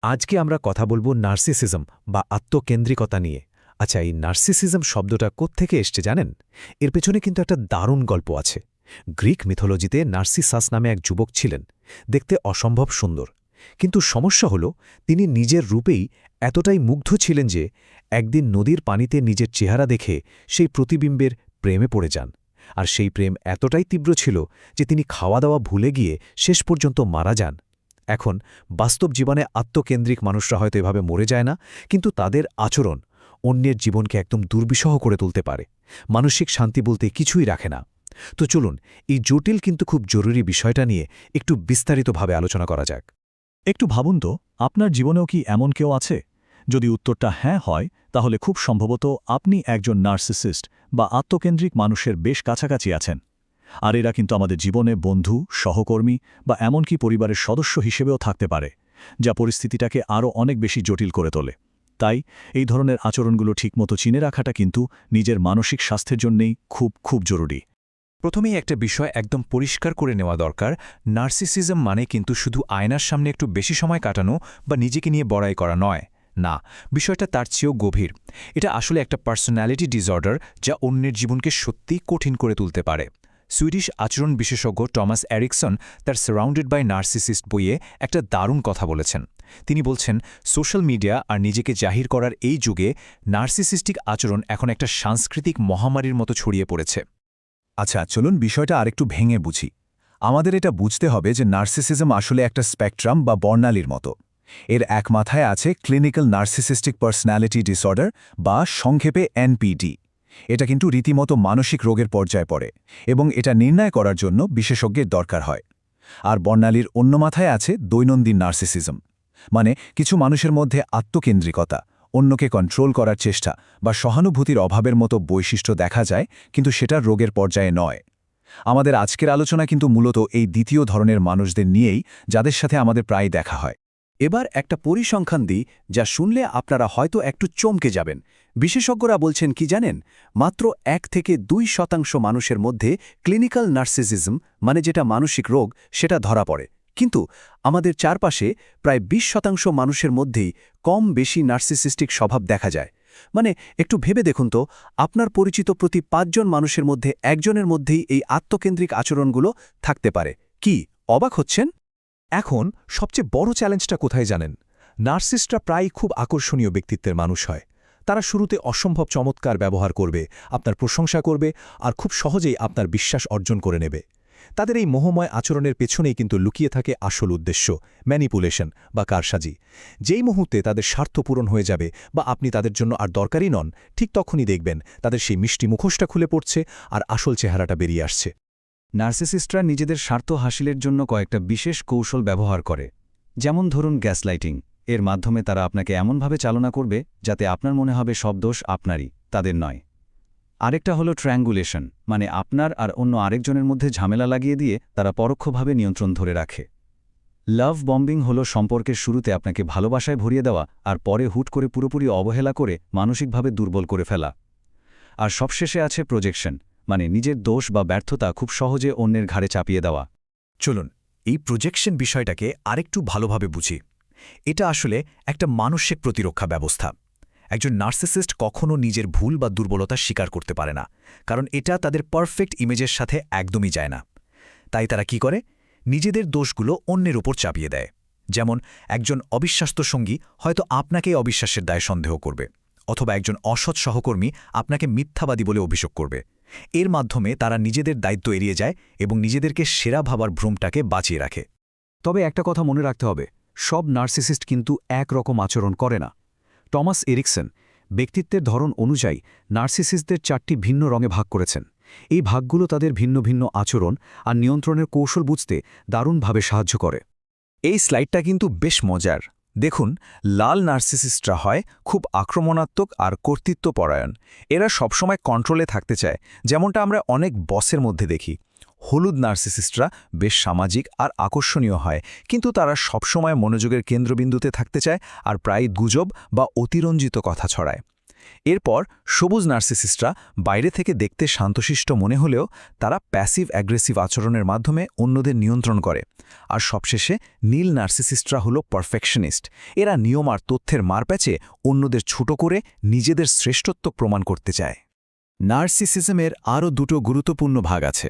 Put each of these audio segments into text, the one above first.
আজকে আমরা কথা বলবো নার্সিসিজম বা আত্মকেন্দ্রিকতা নিয়ে। আচ্ছা, এই নার্সিসিজম শব্দটা কোত্থেকে এসছে জানেন? এর পেছনে কিন্তু একটা দারুণ গল্প আছে। গ্রিক মিথোলজিতে নার্সিসাস নামে এক যুবক ছিলেন, দেখতে অসম্ভব সুন্দর। কিন্তু সমস্যা হল, তিনি নিজের রূপেই এতটাই মুগ্ধ ছিলেন যে একদিন নদীর পানিতে নিজের চেহারা দেখে সেই প্রতিবিম্বের প্রেমে পড়ে যান। আর সেই প্রেম এতটাই তীব্র ছিল যে তিনি খাওয়া দাওয়া ভুলে গিয়ে শেষ পর্যন্ত মারা যান। এখন বাস্তব জীবনে আত্মকেন্দ্রিক মানুষরা হয়তো এভাবে মরে যায় না, কিন্তু তাদের আচরণ অন্যের জীবনকে একদম দুর্বিষহ করে তুলতে পারে। মানসিক শান্তি বলতে কিছুই রাখে না। তো চলুন, এই জটিল কিন্তু খুব জরুরি বিষয়টা নিয়ে একটু বিস্তারিতভাবে আলোচনা করা যাক। একটু ভাবুন তো, আপনার জীবনেও কি এমন কেউ আছে? যদি উত্তরটা হ্যাঁ হয়, তাহলে খুব সম্ভবত আপনি একজন নার্সিসিস্ট বা আত্মকেন্দ্রিক মানুষের বেশ কাছাকাছি আছেন। আর এরা কিন্তু আমাদের জীবনে বন্ধু, সহকর্মী বা এমনকি পরিবারের সদস্য হিসেবেও থাকতে পারে, যা পরিস্থিতিটাকে আরও অনেক বেশি জটিল করে তোলে। তাই এই ধরনের আচরণগুলো ঠিকমতো চিনে রাখাটা কিন্তু নিজের মানসিক স্বাস্থ্যের জন্যেই খুব খুব জরুরি। প্রথমেই একটা বিষয় একদম পরিষ্কার করে নেওয়া দরকার। নার্সিসিজম মানে কিন্তু শুধু আয়নার সামনে একটু বেশি সময় কাটানো বা নিজেকে নিয়ে বড়াই করা নয়। না, বিষয়টা তার চেয়েও গভীর। এটা আসলে একটা পার্সোনালিটি ডিসঅর্ডার, যা অন্যের জীবনকে সত্যিই কঠিন করে তুলতে পারে। সুইডিশ আচরণ বিশেষজ্ঞ টমাস এরিকসন তার সারাউন্ডেড বাই নার্সিসিস্ট বইয়ে একটা দারুণ কথা বলেছেন। তিনি বলছেন, সোশ্যাল মিডিয়া আর নিজেকে জাহির করার এই যুগে নার্সিসিস্টিক আচরণ এখন একটা সাংস্কৃতিক মহামারীর মতো ছড়িয়ে পড়েছে। আচ্ছা, চলুন বিষয়টা আরেকটু ভেঙে বুঝি। আমাদের এটা বুঝতে হবে যে নার্সিসিজম আসলে একটা স্পেকট্রাম বা বর্ণালীর মতো। এর এক মাথায় আছে ক্লিনিক্যাল নার্সিসিস্টিক পার্সোনালিটি ডিসঅর্ডার বা সংক্ষেপে এনপিডি। এটা কিন্তু রীতিমতো মানসিক রোগের পর্যায়ে পড়ে এবং এটা নির্ণয় করার জন্য বিশেষজ্ঞের দরকার হয়। আর বর্ণালীর অন্য মাথায় আছে দৈনন্দিন নার্সিসিজম, মানে কিছু মানুষের মধ্যে আত্মকেন্দ্রিকতা, অন্যকে কন্ট্রোল করার চেষ্টা বা সহানুভূতির অভাবের মতো বৈশিষ্ট্য দেখা যায়, কিন্তু সেটা রোগের পর্যায়ে নয়। আমাদের আজকের আলোচনা কিন্তু মূলত এই দ্বিতীয় ধরনের মানুষদের নিয়েই, যাদের সাথে আমাদের প্রায় দেখা হয়। এবার একটা পরিসংখ্যান দিই, যা শুনলে আপনারা হয়তো একটু চমকে যাবেন। বিশেষজ্ঞরা বলছেন কি জানেন? মাত্র 1 থেকে 2% মানুষের মধ্যে ক্লিনিক্যাল নার্সিসিজম, মানে যেটা মানসিক রোগ, সেটা ধরা পড়ে। কিন্তু আমাদের চারপাশে প্রায় 20% মানুষের মধ্যেই কম বেশি নার্সিসিস্টিক স্বভাব দেখা যায়। মানে একটু ভেবে দেখুন তো, আপনার পরিচিত প্রতি 5 জন মানুষের মধ্যে একজনের মধ্যেই এই আত্মকেন্দ্রিক আচরণগুলো থাকতে পারে। কি অবাক হচ্ছেন? এখন সবচেয়ে বড় চ্যালেঞ্জটা কোথায় জানেন? নার্সিস্টরা প্রায়ই খুব আকর্ষণীয় ব্যক্তিত্বের মানুষ হয়। তারা শুরুতে অসম্ভব চমৎকার ব্যবহার করবে, আপনার প্রশংসা করবে আর খুব সহজেই আপনার বিশ্বাস অর্জন করে নেবে। তাদের এই মোহময় আচরণের পেছনেই কিন্তু লুকিয়ে থাকে আসল উদ্দেশ্য, ম্যানিপুলেশন বা কারসাজি। যেই মুহূর্তে তাদের স্বার্থ পূরণ হয়ে যাবে বা আপনি তাদের জন্য আর দরকারই নন, ঠিক তখনই দেখবেন তাদের সেই মিষ্টি মুখোশটা খুলে পড়ছে আর আসল চেহারাটা বেরিয়ে আসছে। নার্সিসিস্টরা নিজেদের স্বার্থ হাসিলের জন্য কয়েকটা বিশেষ কৌশল ব্যবহার করে। যেমন ধরুন গ্যাসলাইটিং। এর মাধ্যমে তারা আপনাকে এমনভাবে চালনা করবে যাতে আপনার মনে হবে সব দোষ আপনারই, তাদের নয়। আরেকটা হলো ট্রায়াঙ্গুলেশন, মানে আপনার আর অন্য আরেকজনের মধ্যে ঝামেলা লাগিয়ে দিয়ে তারা পরোক্ষভাবে নিয়ন্ত্রণ ধরে রাখে। লাভ বম্বিং হলো সম্পর্কের শুরুতে আপনাকে ভালোবাসায় ভরিয়ে দেওয়া আর পরে হুট করে পুরোপুরি অবহেলা করে মানসিকভাবে দুর্বল করে ফেলা। আর সবশেষে আছে প্রজেকশন, মানে নিজের দোষ বা ব্যর্থতা খুব সহজে অন্যের ঘাড়ে চাপিয়ে দেওয়া। চলুন এই প্রজেকশন বিষয়টাকে আরেকটু ভালোভাবে বুঝি। এটা আসলে একটা মানসিক প্রতিরক্ষা ব্যবস্থা। একজন নার্সিসিস্ট কখনো নিজের ভুল বা দুর্বলতা স্বীকার করতে পারে না, কারণ এটা তাদের পারফেক্ট ইমেজের সাথে একদমই যায় না। তাই তারা কি করে? নিজেদের দোষগুলো অন্যের উপর চাপিয়ে দেয়। যেমন একজন অবিশ্বাস্ত সঙ্গী হয়তো আপনাকেই অবিশ্বাসের দায়ে সন্দেহ করবে, অথবা একজন অসৎ সহকর্মী আপনাকে মিথ্যাবাদী বলে অভিযোগ করবে। এর মাধ্যমে তারা নিজেদের দায়িত্ব এড়িয়ে যায় এবং নিজেদেরকে সেরা ভাবার ভ্রমটাকে বাঁচিয়ে রাখে। তবে একটা কথা মনে রাখতে হবে, সব নার্সিসিস্ট কিন্তু একরকম আচরণ করে না। টমাস এরিকসন ব্যক্তিত্বের ধরন অনুযায়ী নার্সিসিস্টদের 4টি ভিন্ন রঙে ভাগ করেছেন। এই ভাগগুলো তাদের ভিন্ন ভিন্ন আচরণ আর নিয়ন্ত্রণের কৌশল বুঝতে দারুণভাবে সাহায্য করে। এই স্লাইডটা কিন্তু বেশ মজার। দেখুন, লাল নার্সিসিস্টরা হয় খুব আক্রমণাত্মক আর কর্তৃত্বপরায়ণ। এরা সবসময় কন্ট্রোলে থাকতে চায়, যেমনটা আমরা অনেক বসের মধ্যে দেখি। হলুদ নার্সিসিস্টরা বেশ সামাজিক আর আকর্ষণীয় হয়, কিন্তু তারা সবসময় মনোযোগের কেন্দ্রবিন্দুতে থাকতে চায় আর প্রায় গুজব বা অতিরঞ্জিত কথা ছড়ায়। এরপর সবুজ নার্সিসিস্টরা বাইরে থেকে দেখতে শান্তশিষ্ট মনে হলেও তারা প্যাসিভ অ্যাগ্রেসিভ আচরণের মাধ্যমে অন্যদের নিয়ন্ত্রণ করে। আর সবশেষে নীল নার্সিসিস্টরা হলো পারফেকশনিস্ট। এরা নিয়ম আর তথ্যের মারপ্যাচে অন্যদের ছোট করে নিজেদের শ্রেষ্ঠত্ব প্রমাণ করতে চায়। নার্সিসিজমের আরও দুটো গুরুত্বপূর্ণ ভাগ আছে।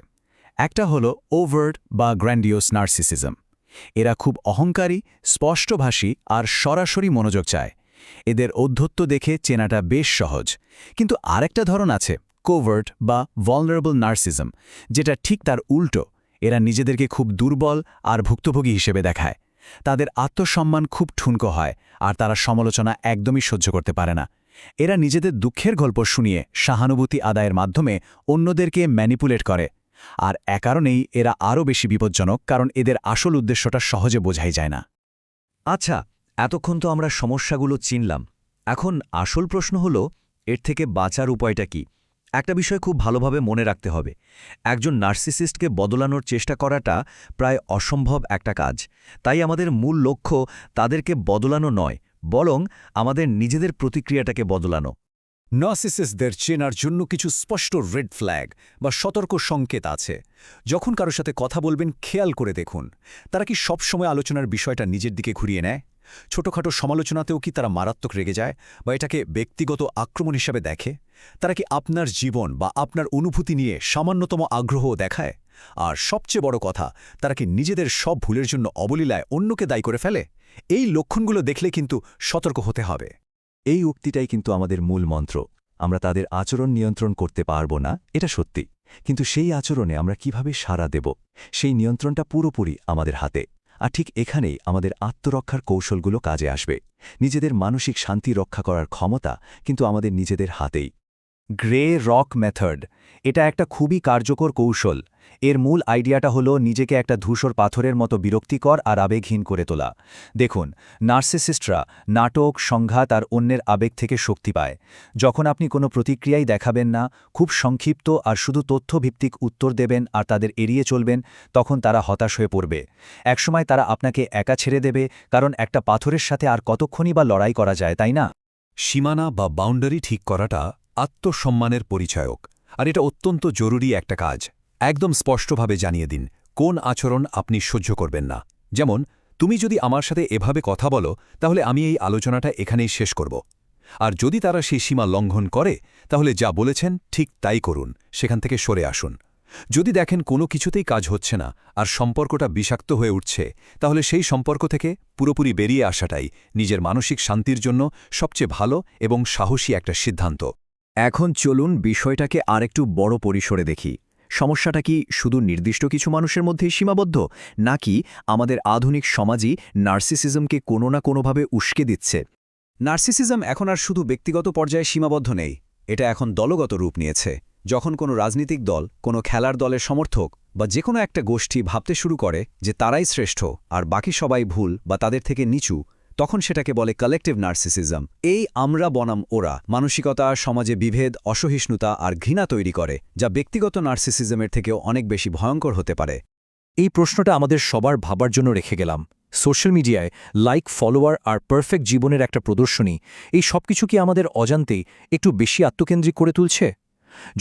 একটা হলো ওভার্ট বা গ্র্যান্ডিওস নার্সিসিজম। এরা খুব অহংকারী, স্পষ্টভাষী আর সরাসরি মনোযোগ চায়। এদের ঔদ্ধত্য দেখে চেনাটা বেশ সহজ। কিন্তু আরেকটা ধরন আছে, কোভার্ট বা ভালনারেবল নার্সিজম, যেটা ঠিক তার উল্টো। এরা নিজেদেরকে খুব দুর্বল আর ভুক্তভোগী হিসেবে দেখায়। তাদের আত্মসম্মান খুব ঠুনকো হয় আর তারা সমালোচনা একদমই সহ্য করতে পারে না। এরা নিজেদের দুঃখের গল্প শুনিয়ে সহানুভূতি আদায়ের মাধ্যমে অন্যদেরকে ম্যানিপুলেট করে। আর কারণেই এরা আরও বেশি বিপজ্জনক, কারণ এদের আসল উদ্দেশ্যটা সহজে বোঝাই যায় না। আচ্ছা, এতক্ষণ তো আমরা সমস্যাগুলো চিনলাম। এখন আসল প্রশ্ন হলো, এর থেকে বাঁচার উপায়টা কি? একটা বিষয় খুব ভালোভাবে মনে রাখতে হবে, একজন নার্সিসিস্টকে বদলানোর চেষ্টা করাটা প্রায় অসম্ভব একটা কাজ। তাই আমাদের মূল লক্ষ্য তাদেরকে বদলানো নয়, বরং আমাদের নিজেদের প্রতিক্রিয়াটাকে বদলানো। নার্সিসিস্টদের চেনার জন্য কিছু স্পষ্ট রেড ফ্ল্যাগ বা সতর্ক সংকেত আছে। যখন কারোর সাথে কথা বলবেন, খেয়াল করে দেখুন তারা কি সবসময় আলোচনার বিষয়টা নিজের দিকে ঘুরিয়ে নেয়। ছোটখাটো সমালোচনাতেও কি তারা মারাত্মক রেগে যায় বা এটাকে ব্যক্তিগত আক্রমণ হিসাবে দেখে? তারা কি আপনার জীবন বা আপনার অনুভূতি নিয়ে সামান্যতম আগ্রহ দেখায়? আর সবচেয়ে বড় কথা, তারা কি নিজেদের সব ভুলের জন্য অবলীলায় অন্যকে দায়ী করে ফেলে? এই লক্ষণগুলো দেখলে কিন্তু সতর্ক হতে হবে। এই উক্তিটাই কিন্তু আমাদের মূল মন্ত্র। আমরা তাদের আচরণ নিয়ন্ত্রণ করতে পারব না, এটা সত্যি, কিন্তু সেই আচরণে আমরা কিভাবে সাড়া দেব, সেই নিয়ন্ত্রণটা পুরোপুরি আমাদের হাতে। আর ঠিক এখানেই আমাদের আত্মরক্ষার কৌশলগুলো কাজে আসবে। নিজেদের মানসিক শান্তি রক্ষা করার ক্ষমতা কিন্তু আমাদের নিজেদের হাতেই। গ্রে রক মেথড, এটা একটা খুবই কার্যকর কৌশল। এর মূল আইডিয়াটা হলো নিজেকে একটা ধূসর পাথরের মতো বিরক্তিকর আর আবেগহীন করে তোলা। দেখুন, নার্সিসিস্টরা নাটক, সংঘাত আর অন্যের আবেগ থেকে শক্তি পায়। যখন আপনি কোনো প্রতিক্রিয়াই দেখাবেন না, খুব সংক্ষিপ্ত আর শুধু তথ্যভিত্তিক উত্তর দেবেন আর তাদের এড়িয়ে চলবেন, তখন তারা হতাশ হয়ে পড়বে। একসময় তারা আপনাকে একা ছেড়ে দেবে, কারণ একটা পাথরের সাথে আর কতক্ষণই বা লড়াই করা যায়, তাই না? সীমানা বা বাউন্ডারি ঠিক করাটা আত্মসম্মানের পরিচায়ক, আর এটা অত্যন্ত জরুরি একটা কাজ। একদম স্পষ্টভাবে জানিয়ে দিন কোন আচরণ আপনি সহ্য করবেন না। যেমন, তুমি যদি আমার সাথে এভাবে কথা বলো, তাহলে আমি এই আলোচনাটা এখানেই শেষ করব। আর যদি তারা সেই সীমা লঙ্ঘন করে, তাহলে যা বলেছেন ঠিক তাই করুন, সেখান থেকে সরে আসুন। যদি দেখেন কোনো কিছুতেই কাজ হচ্ছে না আর সম্পর্কটা বিষাক্ত হয়ে উঠছে, তাহলে সেই সম্পর্ক থেকে পুরোপুরি বেরিয়ে আসাটাই নিজের মানসিক শান্তির জন্য সবচেয়ে ভালো এবং সাহসী একটা সিদ্ধান্ত। এখন চলুন বিষয়টাকে আরেকটু বড় পরিসরে দেখি। সমস্যাটা কি শুধু নির্দিষ্ট কিছু মানুষের মধ্যেই সীমাবদ্ধ, নাকি আমাদের আধুনিক সমাজই নার্সিসিজমকে কোনো না কোনোভাবে উস্কে দিচ্ছে? নার্সিসিজম এখন আর শুধু ব্যক্তিগত পর্যায়ে সীমাবদ্ধ নেই, এটা এখন দলগত রূপ নিয়েছে। যখন কোনো রাজনৈতিক দল, কোনো খেলার দলের সমর্থক বা যে কোনো একটা গোষ্ঠী ভাবতে শুরু করে যে তারাই শ্রেষ্ঠ আর বাকি সবাই ভুল বা তাদের থেকে নিচু, তখন সেটাকে বলে কালেকটিভ নার্সিসিজম। এই আমরা বনাম ওরা মানসিকতা সমাজে বিভেদ, অসহিষ্ণুতা আর ঘৃণা তৈরি করে, যা ব্যক্তিগত নার্সিসিজমের থেকেও অনেক বেশি ভয়ঙ্কর হতে পারে। এই প্রশ্নটা আমাদের সবার ভাবার জন্য রেখে গেলাম। সোশ্যাল মিডিয়ায় লাইক, ফলোয়ার আর পারফেক্ট জীবনের একটা প্রদর্শনী, এই সবকিছু কি আমাদের অজান্তেই একটু বেশি আত্মকেন্দ্রিক করে তুলছে?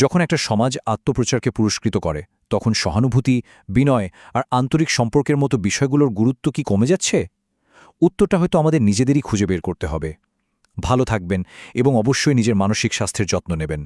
যখন একটা সমাজ আত্মপ্রচারকে পুরস্কৃত করে, তখন সহানুভূতি, বিনয় আর আন্তরিক সম্পর্কের মতো বিষয়গুলোর গুরুত্ব কি কমে যাচ্ছে? উত্তরটা হয়তো আমাদের নিজেদেরই খুঁজে বের করতে হবে। ভালো থাকবেন এবং অবশ্যই নিজের মানসিক স্বাস্থ্যের যত্ন নেবেন।